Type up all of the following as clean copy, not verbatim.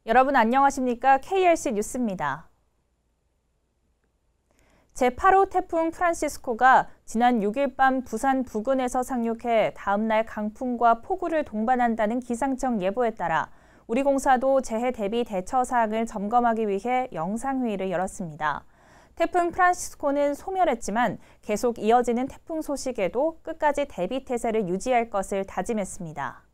여러분 안녕하십니까? KRC 뉴스입니다. 제8호 태풍 프란시스코가 지난 6일 밤 부산 부근에서 상륙해 다음날 강풍과 폭우를 동반한다는 기상청 예보에 따라 우리공사도 재해 대비 대처 사항을 점검하기 위해 영상회의를 열었습니다. 태풍 프란시스코는 소멸했지만 계속 이어지는 태풍 소식에도 끝까지 대비 태세를 유지할 것을 다짐했습니다.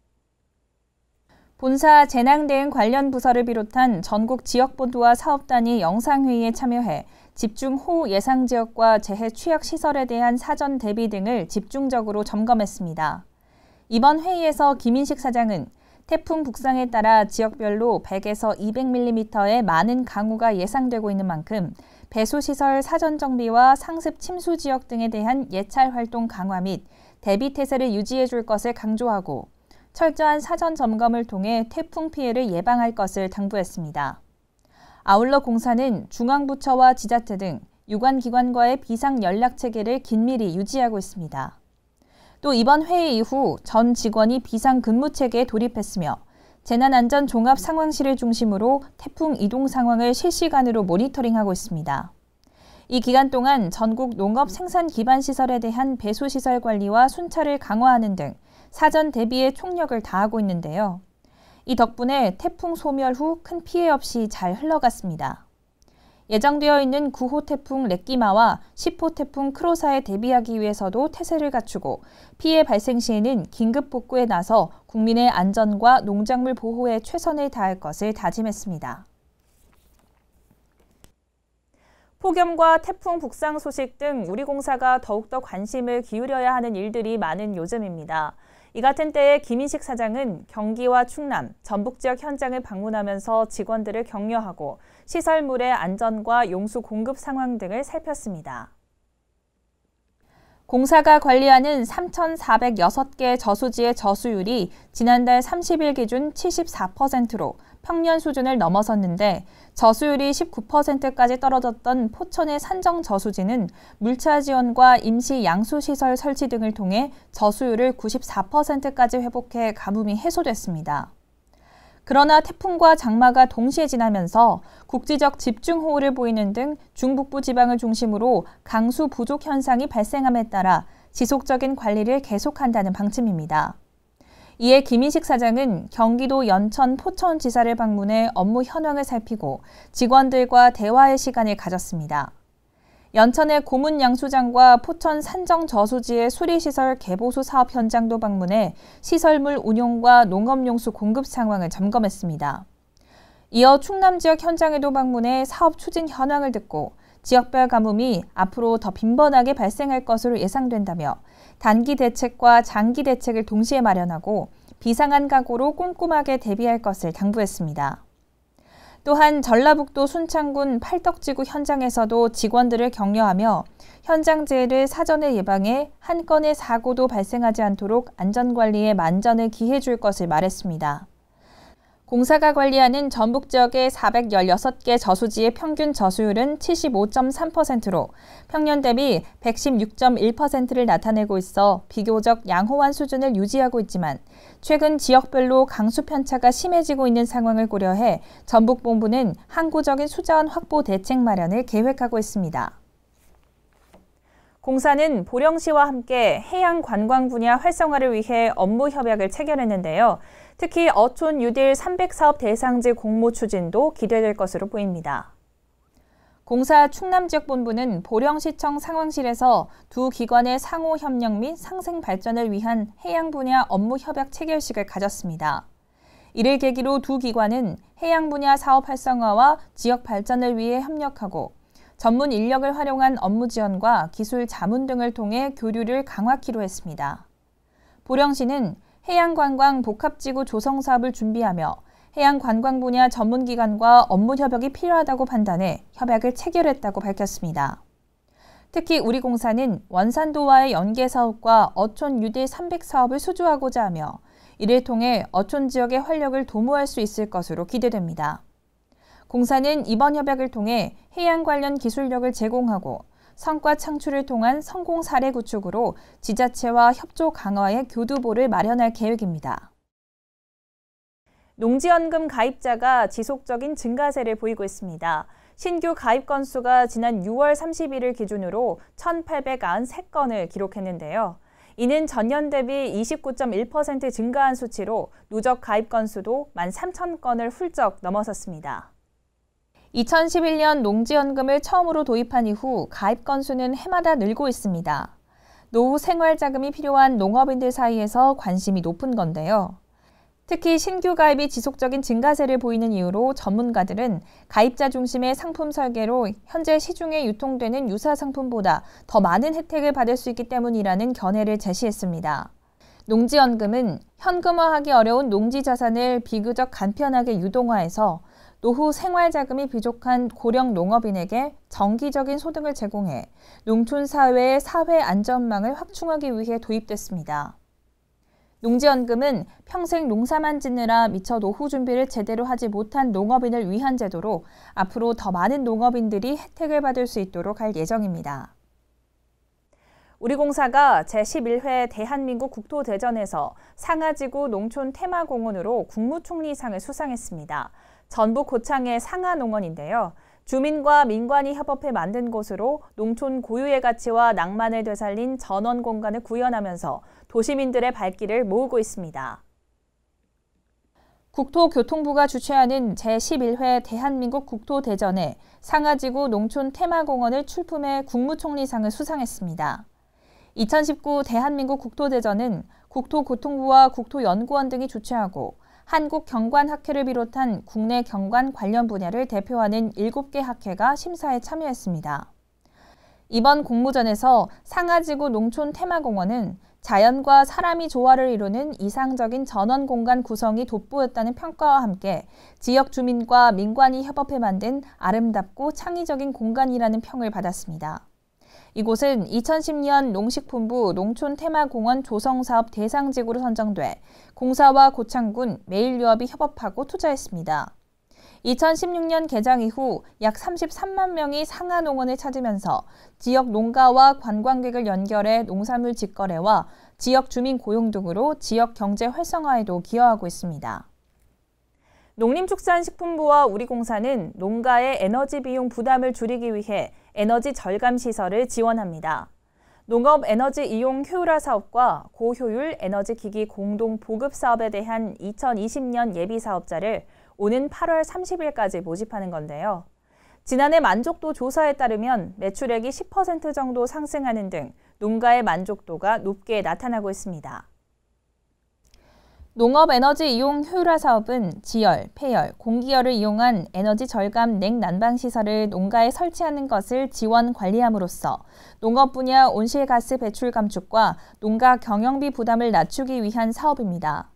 본사 재난대응 관련 부서를 비롯한 전국 지역본부와 사업단이 영상회의에 참여해 집중호우 예상 지역과 재해 취약 시설에 대한 사전 대비 등을 집중적으로 점검했습니다. 이번 회의에서 김인식 사장은 태풍 북상에 따라 지역별로 100에서 200mm의 많은 강우가 예상되고 있는 만큼 배수시설 사전 정비와 상습 침수 지역 등에 대한 예찰 활동 강화 및 대비 태세를 유지해 줄 것을 강조하고 철저한 사전 점검을 통해 태풍 피해를 예방할 것을 당부했습니다. 아울러 공사는 중앙부처와 지자체 등 유관기관과의 비상 연락 체계를 긴밀히 유지하고 있습니다. 또 이번 회의 이후 전 직원이 비상 근무 체계에 돌입했으며 재난안전 종합 상황실을 중심으로 태풍 이동 상황을 실시간으로 모니터링하고 있습니다. 이 기간 동안 전국 농업 생산 기반 시설에 대한 배수 시설 관리와 순찰을 강화하는 등 사전 대비에 총력을 다하고 있는데요. 이 덕분에 태풍 소멸 후 큰 피해 없이 잘 흘러갔습니다. 예정되어 있는 9호 태풍 렛기마와 10호 태풍 크로사에 대비하기 위해서도 태세를 갖추고 피해 발생 시에는 긴급 복구에 나서 국민의 안전과 농작물 보호에 최선을 다할 것을 다짐했습니다. 폭염과 태풍 북상 소식 등 우리공사가 더욱더 관심을 기울여야 하는 일들이 많은 요즘입니다. 이 같은 때에 김인식 사장은 경기와 충남, 전북 지역 현장을 방문하면서 직원들을 격려하고 시설물의 안전과 용수 공급 상황 등을 살폈습니다. 공사가 관리하는 3,406개 저수지의 저수율이 지난달 30일 기준 74%로 평년 수준을 넘어섰는데 저수율이 19%까지 떨어졌던 포천의 산정 저수지는 물차 지원과 임시 양수시설 설치 등을 통해 저수율을 94%까지 회복해 가뭄이 해소됐습니다. 그러나 태풍과 장마가 동시에 지나면서 국지적 집중호우를 보이는 등 중북부 지방을 중심으로 강수 부족 현상이 발생함에 따라 지속적인 관리를 계속한다는 방침입니다. 이에 김인식 사장은 경기도 연천 포천지사를 방문해 업무 현황을 살피고 직원들과 대화의 시간을 가졌습니다. 연천의 고문 양수장과 포천 산정 저수지의 수리시설 개보수 사업 현장도 방문해 시설물 운용과 농업용수 공급 상황을 점검했습니다. 이어 충남 지역 현장에도 방문해 사업 추진 현황을 듣고 지역별 가뭄이 앞으로 더 빈번하게 발생할 것으로 예상된다며 단기 대책과 장기 대책을 동시에 마련하고 비상한 각오로 꼼꼼하게 대비할 것을 당부했습니다. 또한 전라북도 순창군 팔덕지구 현장에서도 직원들을 격려하며 현장 재해를 사전에 예방해 한 건의 사고도 발생하지 않도록 안전관리에 만전을 기해 줄 것을 말했습니다. 공사가 관리하는 전북 지역의 416개 저수지의 평균 저수율은 75.3%로 평년 대비 116.1%를 나타내고 있어 비교적 양호한 수준을 유지하고 있지만 최근 지역별로 강수 편차가 심해지고 있는 상황을 고려해 전북본부는 항구적인 수자원 확보 대책 마련을 계획하고 있습니다. 공사는 보령시와 함께 해양 관광 분야 활성화를 위해 업무 협약을 체결했는데요. 특히 어촌 뉴딜 300사업 대상지 공모 추진도 기대될 것으로 보입니다. 공사 충남지역본부는 보령시청 상황실에서 두 기관의 상호 협력 및 상생 발전을 위한 해양 분야 업무 협약 체결식을 가졌습니다. 이를 계기로 두 기관은 해양 분야 사업 활성화와 지역 발전을 위해 협력하고 전문 인력을 활용한 업무 지원과 기술 자문 등을 통해 교류를 강화키로 했습니다. 보령시는 해양관광 복합지구 조성 사업을 준비하며 해양관광 분야 전문기관과 업무 협약이 필요하다고 판단해 협약을 체결했다고 밝혔습니다. 특히 우리공사는 원산도와의 연계 사업과 어촌 뉴딜 300 사업을 수주하고자 하며 이를 통해 어촌 지역의 활력을 도모할 수 있을 것으로 기대됩니다. 공사는 이번 협약을 통해 해양 관련 기술력을 제공하고 성과 창출을 통한 성공 사례 구축으로 지자체와 협조 강화의 교두보를 마련할 계획입니다. 농지연금 가입자가 지속적인 증가세를 보이고 있습니다. 신규 가입 건수가 지난 6월 30일을 기준으로 1,893건을 기록했는데요. 이는 전년 대비 29.1% 증가한 수치로 누적 가입 건수도 13,000건을 훌쩍 넘어섰습니다. 2011년 농지연금을 처음으로 도입한 이후 가입 건수는 해마다 늘고 있습니다. 노후 생활자금이 필요한 농업인들 사이에서 관심이 높은 건데요. 특히 신규 가입이 지속적인 증가세를 보이는 이유로 전문가들은 가입자 중심의 상품 설계로 현재 시중에 유통되는 유사 상품보다 더 많은 혜택을 받을 수 있기 때문이라는 견해를 제시했습니다. 농지연금은 현금화하기 어려운 농지 자산을 비교적 간편하게 유동화해서 노후 생활자금이 부족한 고령 농업인에게 정기적인 소득을 제공해 농촌 사회의 사회 안전망을 확충하기 위해 도입됐습니다. 농지연금은 평생 농사만 짓느라 미처 노후 준비를 제대로 하지 못한 농업인을 위한 제도로 앞으로 더 많은 농업인들이 혜택을 받을 수 있도록 할 예정입니다. 우리공사가 제11회 대한민국 국토대전에서 상하지구 농촌 테마공원으로 국무총리상을 수상했습니다. 전북 고창의 상하농원인데요. 주민과 민관이 협업해 만든 곳으로 농촌 고유의 가치와 낭만을 되살린 전원 공간을 구현하면서 도시민들의 발길을 모으고 있습니다. 국토교통부가 주최하는 제11회 대한민국 국토대전에 상하지구 농촌 테마공원을 출품해 국무총리상을 수상했습니다. 2019 대한민국 국토대전은 국토교통부와 국토연구원 등이 주최하고 한국경관학회를 비롯한 국내 경관 관련 분야를 대표하는 7개 학회가 심사에 참여했습니다. 이번 공모전에서 상하지구 농촌 테마공원은 자연과 사람이 조화를 이루는 이상적인 전원 공간 구성이 돋보였다는 평가와 함께 지역 주민과 민관이 협업해 만든 아름답고 창의적인 공간이라는 평을 받았습니다. 이곳은 2010년 농식품부 농촌테마공원 조성사업 대상지구로 선정돼 공사와 고창군, 매일유업이 협업하고 투자했습니다. 2016년 개장 이후 약 33만 명이 상하농원을 찾으면서 지역 농가와 관광객을 연결해 농산물 직거래와 지역 주민 고용 등으로 지역 경제 활성화에도 기여하고 있습니다. 농림축산식품부와 우리공사는 농가의 에너지 비용 부담을 줄이기 위해 에너지 절감 시설을 지원합니다. 농업 에너지 이용 효율화 사업과 고효율 에너지 기기 공동 보급 사업에 대한 2020년 예비 사업자를 오는 8월 30일까지 모집하는 건데요. 지난해 만족도 조사에 따르면 매출액이 10% 정도 상승하는 등 농가의 만족도가 높게 나타나고 있습니다. 농업 에너지 이용 효율화 사업은 지열, 폐열, 공기열을 이용한 에너지 절감 냉난방 시설을 농가에 설치하는 것을 지원 관리함으로써 농업 분야 온실가스 배출 감축과 농가 경영비 부담을 낮추기 위한 사업입니다.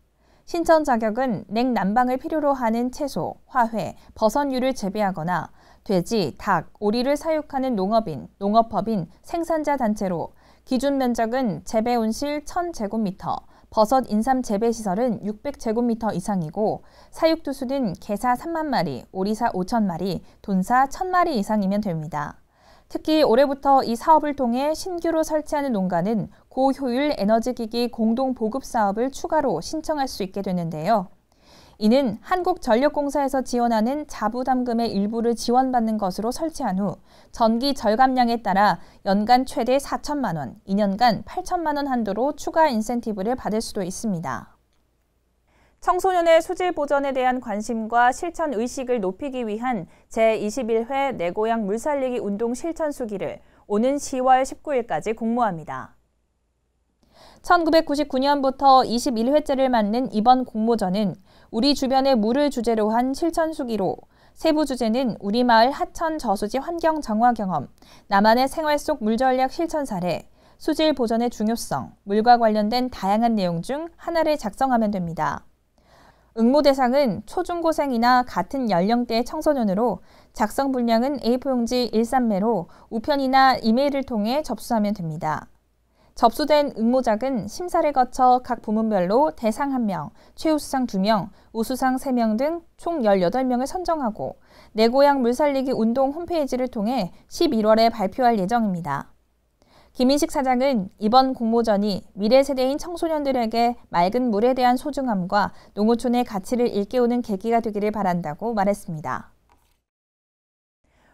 신청 자격은 냉난방을 필요로 하는 채소, 화훼, 버섯류를 재배하거나 돼지, 닭, 오리를 사육하는 농업인, 농업법인, 생산자 단체로 기준 면적은 재배 온실 1000제곱미터, 버섯 인삼 재배 시설은 600제곱미터 이상이고 사육두수는 게사 3만 마리, 오리사 5천 마리, 돈사 1,000마리 이상이면 됩니다. 특히 올해부터 이 사업을 통해 신규로 설치하는 농가는 고효율 에너지기기 공동 보급 사업을 추가로 신청할 수 있게 되는데요. 이는 한국전력공사에서 지원하는 자부담금의 일부를 지원받는 것으로 설치한 후 전기 절감량에 따라 연간 최대 4천만 원, 2년간 8천만 원 한도로 추가 인센티브를 받을 수도 있습니다. 청소년의 수질 보전에 대한 관심과 실천 의식을 높이기 위한 제21회 내 고향 물살리기 운동 실천 수기를 오는 10월 19일까지 공모합니다. 1999년부터 21회째를 맞는 이번 공모전은 우리 주변의 물을 주제로 한 실천 수기로 세부 주제는 우리 마을 하천 저수지 환경 정화 경험, 나만의 생활 속 물 전략 실천 사례, 수질 보전의 중요성, 물과 관련된 다양한 내용 중 하나를 작성하면 됩니다. 응모 대상은 초중고생이나 같은 연령대의 청소년으로 작성 분량은 A4용지 1~3매로 우편이나 이메일을 통해 접수하면 됩니다. 접수된 응모작은 심사를 거쳐 각 부문별로 대상 1명, 최우수상 2명, 우수상 3명 등 총 18명을 선정하고 내 고향 물살리기 운동 홈페이지를 통해 11월에 발표할 예정입니다. 김인식 사장은 이번 공모전이 미래 세대인 청소년들에게 맑은 물에 대한 소중함과 농어촌의 가치를 일깨우는 계기가 되기를 바란다고 말했습니다.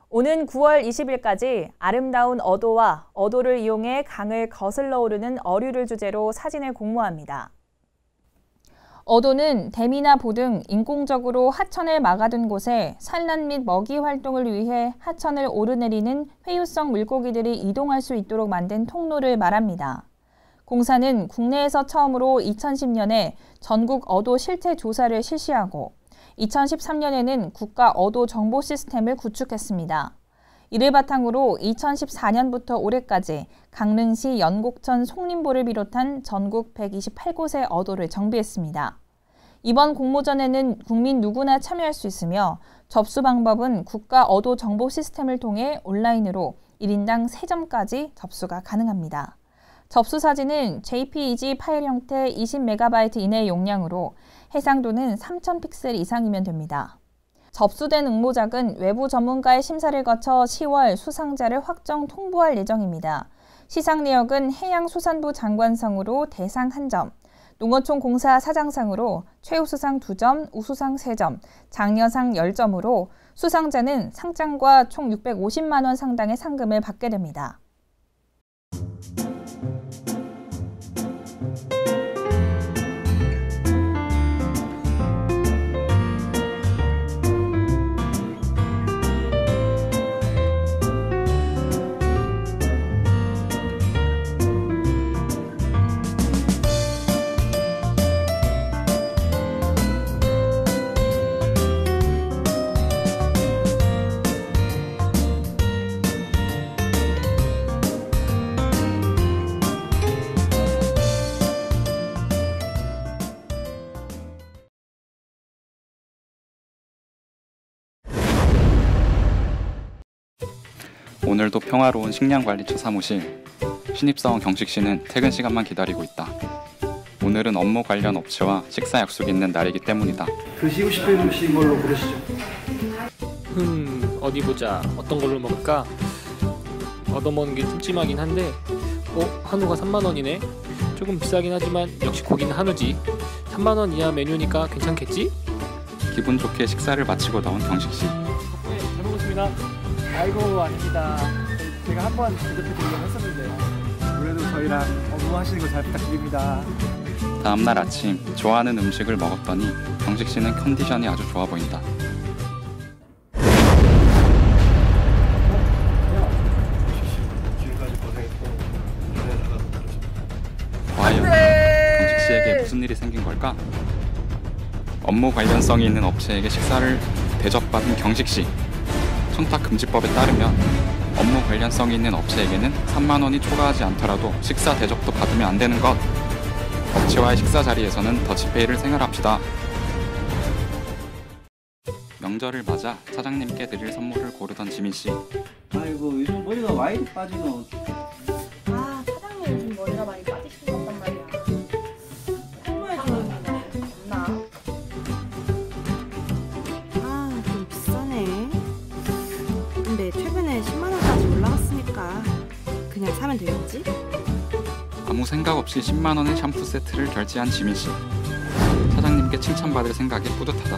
오는 9월 20일까지 아름다운 어도와 어도를 이용해 강을 거슬러 오르는 어류를 주제로 사진을 공모합니다. 어도는 댐이나 보 등 인공적으로 하천을 막아둔 곳에 산란 및 먹이 활동을 위해 하천을 오르내리는 회유성 물고기들이 이동할 수 있도록 만든 통로를 말합니다. 공사는 국내에서 처음으로 2010년에 전국 어도 실태 조사를 실시하고 2013년에는 국가 어도 정보 시스템을 구축했습니다. 이를 바탕으로 2014년부터 올해까지 강릉시 연곡천 송림보를 비롯한 전국 128곳의 어도를 정비했습니다. 이번 공모전에는 국민 누구나 참여할 수 있으며 접수 방법은 국가 어도 정보 시스템을 통해 온라인으로 1인당 3점까지 접수가 가능합니다. 접수 사진은 JPEG 파일 형태 20MB 이내 용량으로 해상도는 3000픽셀 이상이면 됩니다. 접수된 응모작은 외부 전문가의 심사를 거쳐 10월 수상자를 확정 통보할 예정입니다. 시상 내역은 해양수산부 장관상으로 대상 1점, 농어촌 공사 사장상으로 최우수상 2점, 우수상 3점, 장려상 10점으로 수상자는 상장과 총 650만 원 상당의 상금을 받게 됩니다. 오늘도 평화로운 식량관리처 사무실. 신입사원 경식씨는 퇴근 시간만 기다리고 있다. 오늘은 업무 관련 업체와 식사 약속이 있는 날이기 때문이다. 드시고 싶은 음식 뭘로 고르시죠? 어디 보자. 어떤 걸로 먹을까? 얻어먹는 게 찜찜하긴 한데 한우가 3만 원이네? 조금 비싸긴 하지만 역시 고기는 한우지. 3만 원 이하 메뉴니까 괜찮겠지? 기분 좋게 식사를 마치고 나온 경식씨. 네, 잘 먹었습니다. 아이고, 아닙니다. 제가 한번 대접해드리려고 했었는데요. 그래도 저희랑 업무하시는 거 잘 부탁드립니다. 다음날 아침 좋아하는 음식을 먹었더니 경식씨는 컨디션이 아주 좋아 보인다. 과연 경식씨에게 무슨 일이 생긴 걸까? 업무 관련성이 있는 업체에게 식사를 대접받은 경식씨. 청탁금지법에 따르면 업무 관련성이 있는 업체에게는 3만 원이 초과하지 않더라도 식사 대접도 받으면 안 되는 것. 업체와의 식사 자리에서는 더치페이를 생활합시다. 명절을 맞아 사장님께 드릴 선물을 고르던 지민씨. 아이고, 요즘 머리가 와 이리 빠지노? 아, 사장님 요즘 머리가 많이 빠지신 것 같단 말이야. 홍보해주는 거 없나? 아, 좀 비싸네. 근데 최근에 10만 원까지 올라갔으니까 그냥 사면 되겠지? 아무 생각 없이 10만 원의 샴푸 세트를 결제한 지민씨. 사장님께 칭찬받을 생각에 뿌듯하다.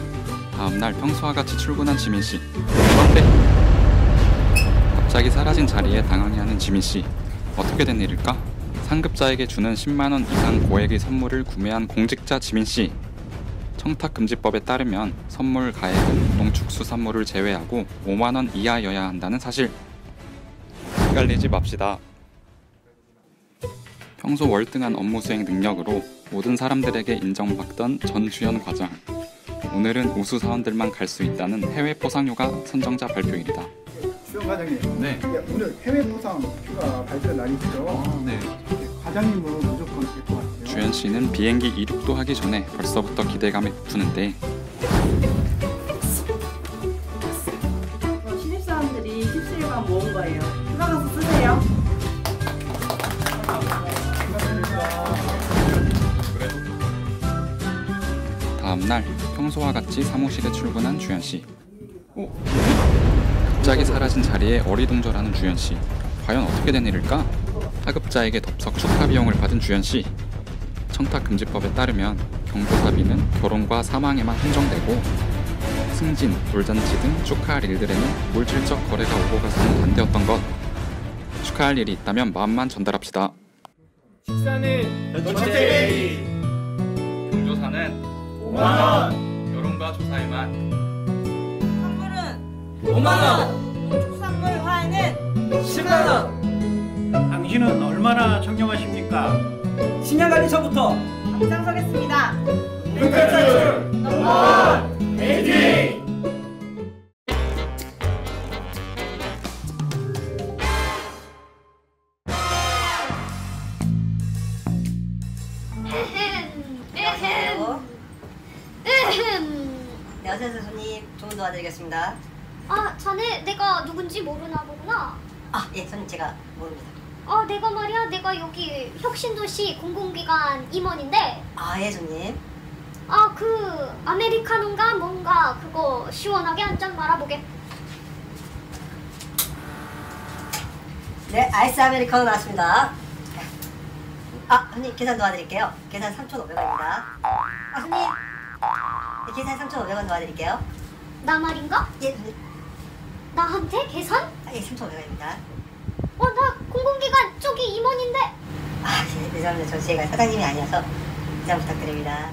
다음날 평소와 같이 출근한 지민씨. 그런데 갑자기 사라진 자리에 당황해하는 지민씨. 어떻게 된 일일까? 상급자에게 주는 10만 원 이상 고액의 선물을 구매한 공직자 지민씨. 청탁금지법에 따르면 선물 가액은 농축수산물을 제외하고 5만 원 이하여야 한다는 사실. 헷갈리지 맙시다. 평소 월등한 업무 수행 능력으로 모든 사람들에게 인정받던 전주현 과장. 오늘은 우수 사원들만 갈 수 있다는 해외 포상휴가 선정자 발표일이다. 주현 과장님, 네. 오늘 해외 포상 휴가 발표 날이죠? 네. 과장님은 무조건 될 것 같아요. 주현 씨는 비행기 이륙도 하기 전에 벌써부터 기대감에 부푸는데 신입사원들이 17일간 모은 거예요. 휴가 가서 쓰세요. 다음날 평소와 같이 사무실에 출근한 주현 씨. 갑자기 사라진 자리에 어리둥절하는 주현 씨. 과연 어떻게 된 일일까? 하급자에게 덥석 축하 비용을 받은 주연씨. 청탁금지법에 따르면 경조사비는 결혼과 사망에만 한정되고 승진, 돌잔치 등 축하할 일들에는 물질적 거래가 오고 가서는 안 되었던 것. 축하할 일이 있다면 마음만 전달합시다. 식사는 전체 경조사는 5만원, 결혼과 조사에만 선물은 5만원, 축산물 화해는 10만원. 당신은 얼마나 청렴하십니까? 10년 가기 전부터 앞장서겠습니다. 빅배출 넘버원 베이징. 네, 어서오세요 손님. 조금 도와드리겠습니다. 아, 자네 내가 누군지 모르나 보구나. 아, 예, 손님 제가 모릅니다. 내가 말이야, 내가 여기 혁신도시 공공기관 임원인데, 아, 예, 손님. 그 아메리카노인가 뭔가 그거 시원하게 한 잔 말아보게. 네, 아이스 아메리카노 나왔습니다. 아, 손님 계산 도와드릴게요. 계산 3,500원입니다. 아, 손님. 네, 계산 3,500원 도와드릴게요. 나 말인가? 예, 손님. 나한테 계산? 아, 예, 3,500원입니다. 나 공공기관 쪽이 임원인데. 아, 네, 죄송합니다. 저 제가 사장님이 아니어서 이상 부탁드립니다.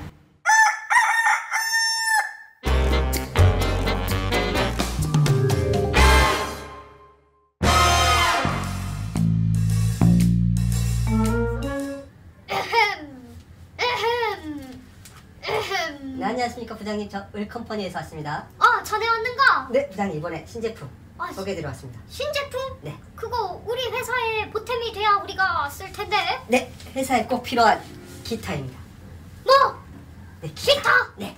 네, 안녕하십니까 부장님. 저 을컴퍼니에서 왔습니다. 자네 왔는가? 네, 부장님 이번에 신제품 아, 소개해드려 왔습니다. 신제품? 네. 그거 우리 회사에 보탬이 돼야 우리가 쓸 텐데. 네, 회사에 꼭 필요한 기타입니다. 뭐? 네, 기타? 네.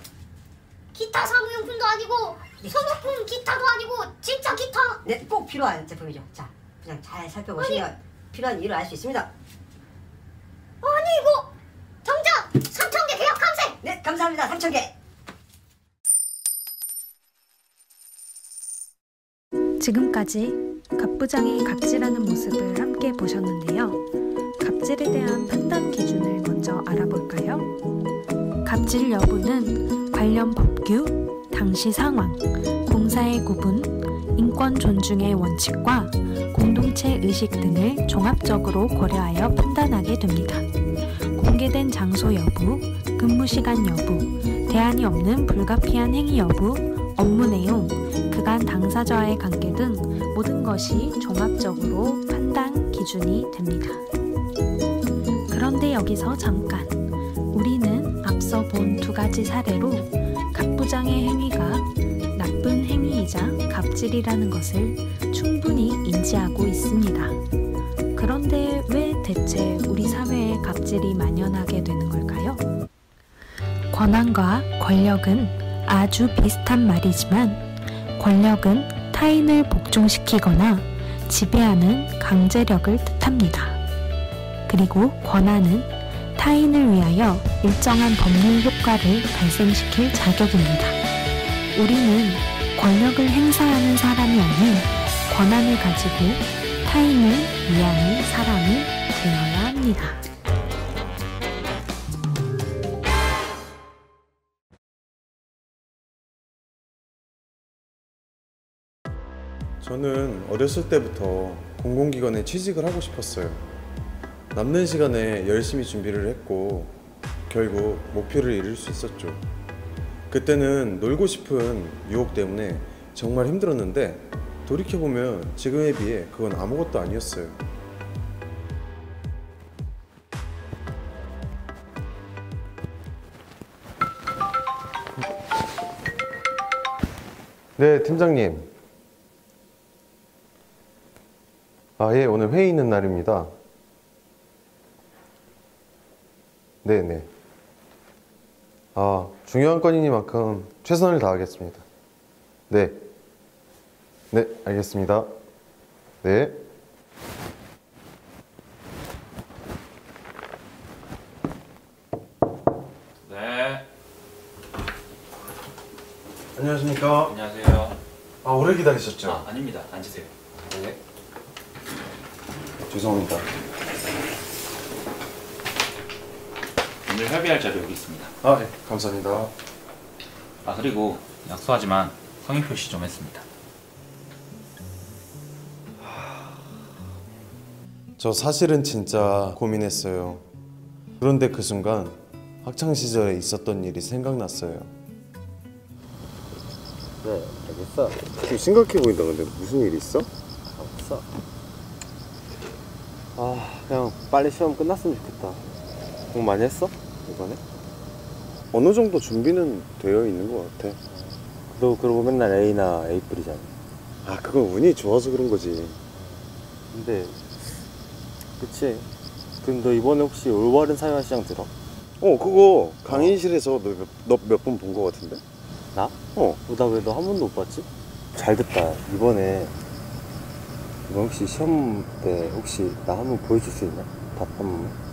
기타 사무용품도 아니고 네, 소모품 기타도 아니고 진짜 기타? 네, 꼭 필요한 제품이죠. 자, 그냥 잘 살펴보시면 필요한 이유를 알 수 있습니다. 아니 이거 당장 3,000개 계약 감세! 네, 감사합니다. 3,000개. 지금까지 갑부장의 갑질하는 모습을 함께 보셨는데요. 갑질에 대한 판단 기준을 먼저 알아볼까요? 갑질 여부는 관련 법규, 당시 상황, 공사의 구분, 인권 존중의 원칙과 공동체 의식 등을 종합적으로 고려하여 판단하게 됩니다. 공개된 장소 여부, 근무 시간 여부, 대안이 없는 불가피한 행위 여부, 업무 내용, 그간 당사자와의 관계 등 모든 것이 종합적으로 판단 기준이 됩니다. 그런데 여기서 잠깐, 우리는 앞서 본 두 가지 사례로 갑부장의 행위가 나쁜 행위이자 갑질이라는 것을 충분히 인지하고 있습니다. 그런데 왜 대체 우리 사회에 갑질이 만연하게 되는 걸까요? 권한과 권력은 아주 비슷한 말이지만 권력은 타인을 복종시키거나 지배하는 강제력을 뜻합니다. 그리고 권한은 타인을 위하여 일정한 법률 효과를 발생시킬 자격입니다. 우리는 권력을 행사하는 사람이 아닌 권한을 가지고 타인을 위하는 사람이 되어야 합니다. 저는 어렸을 때부터 공공기관에 취직을 하고 싶었어요. 남는 시간에 열심히 준비를 했고 결국 목표를 이룰 수 있었죠. 그때는 놀고 싶은 유혹 때문에 정말 힘들었는데 돌이켜보면 지금에 비해 그건 아무것도 아니었어요. 네, 팀장님. 예, 오늘 회의 있는 날입니다. 네네. 중요한 건이니만큼 최선을 다하겠습니다. 네. 네, 알겠습니다. 네. 네. 안녕하십니까. 안녕하세요. 오래 기다리셨죠? 아닙니다. 앉으세요. 네. 죄송합니다. 오늘 협의할 자료 여기 있습니다. 아, 네. 감사합니다. 아, 그리고 약소하지만 성의 표시 좀 했습니다. 저 사실은 진짜 고민했어요. 그런데 그 순간 학창 시절에 있었던 일이 생각났어요. 네, 알겠어. 지금 심각해 보인다. 근데 무슨 일 있어? 없어. 그냥 빨리 시험 끝났으면 좋겠다. 공부 많이 했어? 이번에? 어느 정도 준비는 되어 있는 것 같아. 너 그러고 맨날 A나 A뿔이잖아. 그건 운이 좋아서 그런 거지. 근데 그치? 그럼 너 이번에 혹시 올바른 사회화시장 들어? 그거 강의실에서 너 몇 번 본 것 같은데? 나? 나 왜 너 한 번도 못 봤지? 잘 됐다. 이번 혹시 시험 때 혹시 나 한번 보여줄 수 있냐? 답 한 번만.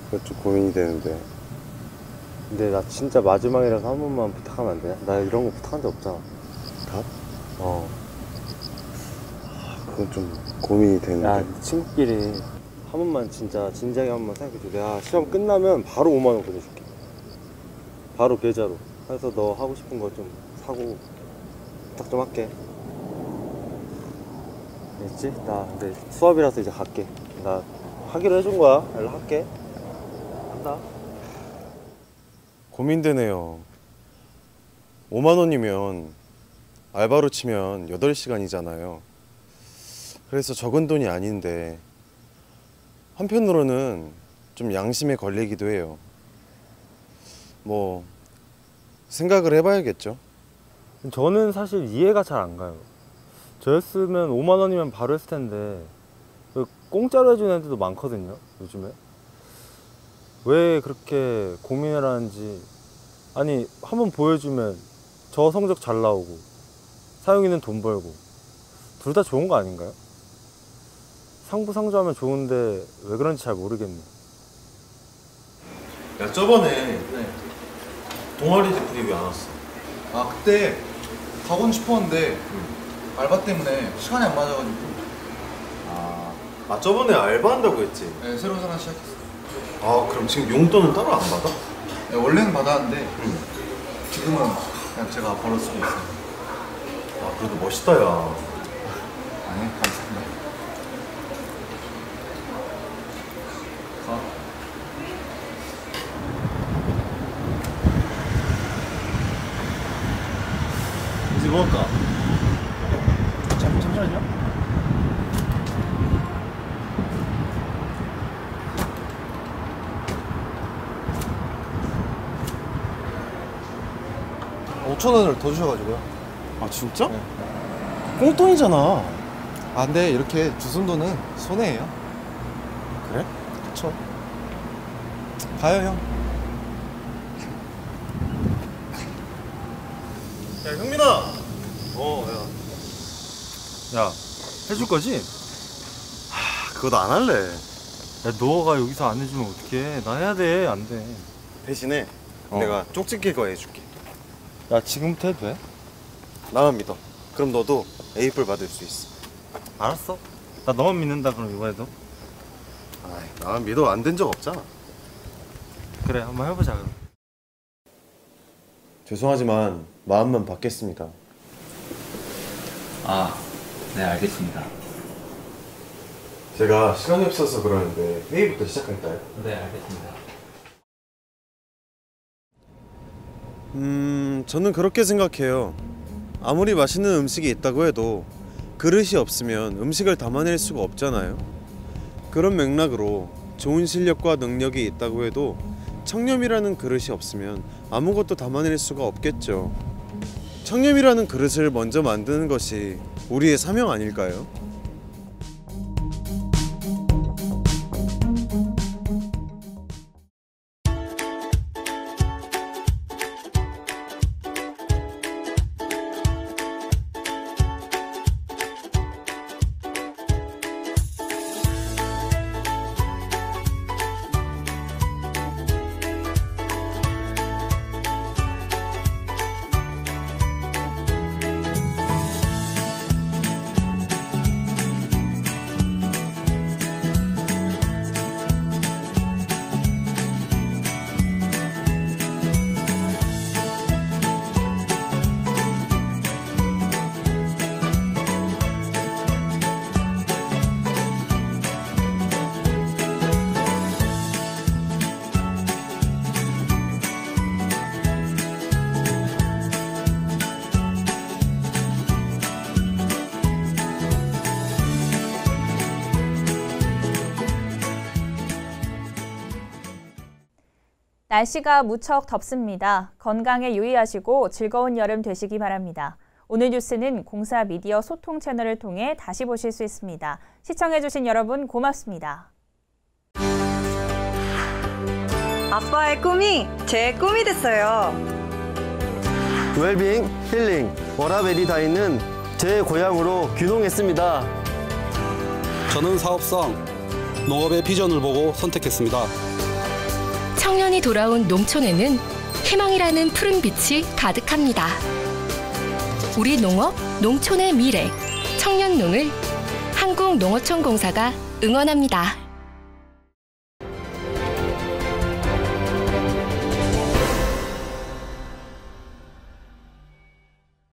그거 좀 고민이 되는데. 근데 나 진짜 마지막이라서 한 번만 부탁하면 안 되냐? 나 이런 거 부탁한 적 없잖아. 답? 그건 좀 고민이 되는데. 야, 친구끼리 한 번만 진짜 진지하게 한 번만 생각해줘. 내가 시험 끝나면 바로 5만 원 보내줄게. 바로 계좌로. 그래서 너 하고 싶은 거 좀 사고 부탁 좀 할게. 알겠지? 나 근데 수업이라서 이제 갈게. 나 하기로 해준 거야. 연락할게. 간다. 고민되네요. 5만 원이면 알바로 치면 8시간이잖아요. 그래서 적은 돈이 아닌데 한편으로는 좀 양심에 걸리기도 해요. 뭐 생각을 해봐야겠죠. 저는 사실 이해가 잘 안 가요. 저였으면 5만 원이면 바로 했을 텐데 왜 공짜로 해주는 애들도 많거든요, 요즘에. 왜 그렇게 고민을 하는지. 아니, 한번 보여주면 저 성적 잘 나오고 사용이는 돈 벌고 둘 다 좋은 거 아닌가요? 상부상조하면 좋은데 왜 그런지 잘 모르겠네. 야, 저번에 동아리 대표님 왜 안 왔어? 그때 가곤 싶었는데 알바 때문에 시간이 안 맞아가지고. 저번에 알바한다고 했지? 네, 새로운 사람 시작했어. 그럼 지금 용돈은 따로 안 받아? 네, 원래는 받았는데 지금은 그냥 제가 벌어 쓰고 있어요. 그래도 멋있다, 야. 아니, 감사합니다. 이제 뭐 할까? 잠시만요. $5,000원을 더 주셔가지고요. 진짜? 네. 꽁돈이잖아. 근데 이렇게 주순 돈은 손해예요. 그래? 그쵸. 가요, 형. 야, 형민아! 야, 해줄 거지? 그거 나 안 할래. 야, 너가 여기서 안 해주면 어떡해. 나 해야 돼. 안 돼. 대신에 내가 쪽집 개거 해줄게. 야, 지금부터 해도 돼? 나만 믿어. 그럼 너도 A뿔 받을 수 있어. 알았어. 나 너만 믿는다. 그럼 이번에도. 나만 믿어. 안 된 적 없잖아. 그래, 한번 해보자. 그럼. 죄송하지만 마음만 받겠습니다. 네, 알겠습니다. 제가 시간이 없어서 그러는데 회의부터 시작할까요? 네, 알겠습니다. 저는 그렇게 생각해요. 아무리 맛있는 음식이 있다고 해도 그릇이 없으면 음식을 담아낼 수가 없잖아요. 그런 맥락으로 좋은 실력과 능력이 있다고 해도 청렴이라는 그릇이 없으면 아무것도 담아낼 수가 없겠죠. 청렴이라는 그릇을 먼저 만드는 것이 우리의 사명 아닐까요? 날씨가 무척 덥습니다. 건강에 유의하시고 즐거운 여름 되시기 바랍니다. 오늘 뉴스는 공사 미디어 소통 채널을 통해 다시 보실 수 있습니다. 시청해주신 여러분 고맙습니다. 아빠의 꿈이 제 꿈이 됐어요. 웰빙, 힐링, 워라벨이 다 있는 제 고향으로 귀농했습니다. 저는 사업성, 농업의 비전을 보고 선택했습니다. 청년이 돌아온 농촌에는 희망이라는 푸른 빛이 가득합니다. 우리 농업, 농촌의 미래, 청년농을 한국농어촌공사가 응원합니다.